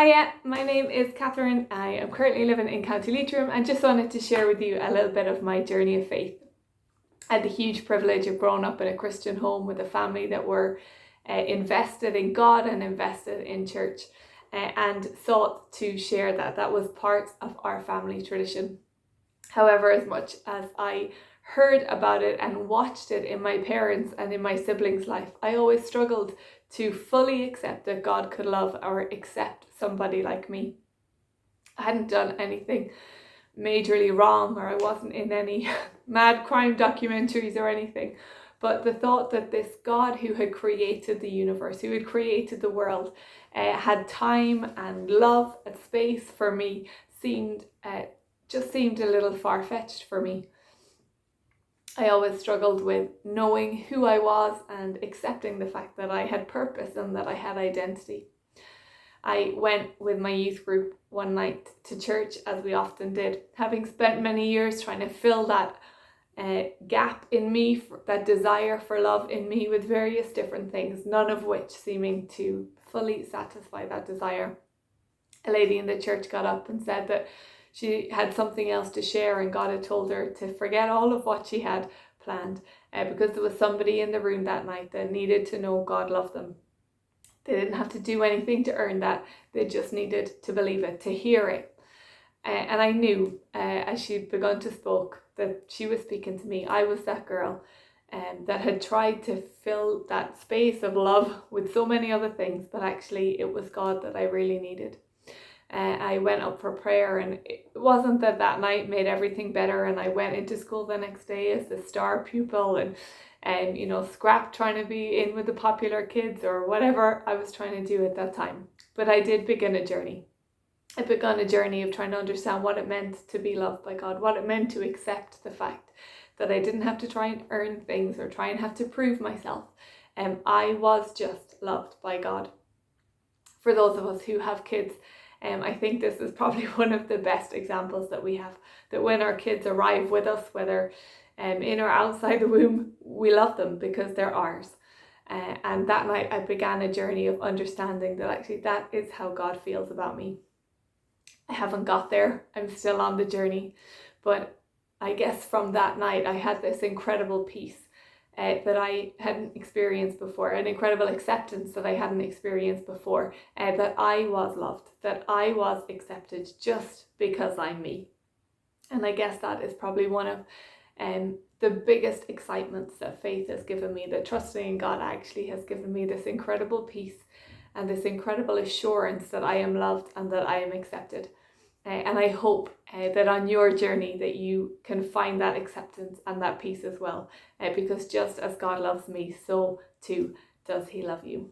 Hiya, my name is Kathryn. I am currently living in County Leitrim and just wanted to share with you a little bit of my journey of faith. I had the huge privilege of growing up in a Christian home with a family that were invested in God and invested in church and thought to share that. That was part of our family tradition. However, as much as I heard about it and watched it in my parents' and in my siblings' life, I always struggled to fully accept that God could love or accept somebody like me. I hadn't done anything majorly wrong, or I wasn't in any mad crime documentaries or anything, but the thought that this God who had created the universe, who had created the world, had time and love and space for me seemed a little far-fetched for me. I always struggled with knowing who I was and accepting the fact that I had purpose and that I had identity. I went with my youth group one night to church, as we often did, having spent many years trying to fill that gap in me, that desire for love in me, with various different things, none of which seeming to fully satisfy that desire. A lady in the church got up and said that she had something else to share and God had told her to forget all of what she had planned because there was somebody in the room that night that needed to know God loved them. They didn't have to do anything to earn that. They just needed to believe it, to hear it. And I knew as she'd begun to speak that she was speaking to me. I was that girl that had tried to fill that space of love with so many other things, but actually it was God that I really needed. I went up for prayer, and it wasn't that night made everything better, and I went into school the next day as the star pupil and scrapped trying to be in with the popular kids or whatever I was trying to do at that time. But I did begin a journey. I began a journey of trying to understand what it meant to be loved by God, what it meant to accept the fact that I didn't have to try and earn things or try and have to prove myself. I was just loved by God. For those of us who have kids, I think this is probably one of the best examples that we have, that when our kids arrive with us, whether in or outside the womb, we love them because they're ours. And that night I began a journey of understanding that actually that is how God feels about me. I haven't got there, I'm still on the journey, but I guess from that night I had this incredible peace that I hadn't experienced before, an incredible acceptance that I hadn't experienced before, that I was loved, that I was accepted just because I'm me. And I guess that is probably one of the biggest excitements that faith has given me, that trusting in God actually has given me this incredible peace and this incredible assurance that I am loved and that I am accepted. And I hope that on your journey that you can find that acceptance and that peace as well, because just as God loves me, so too does he love you.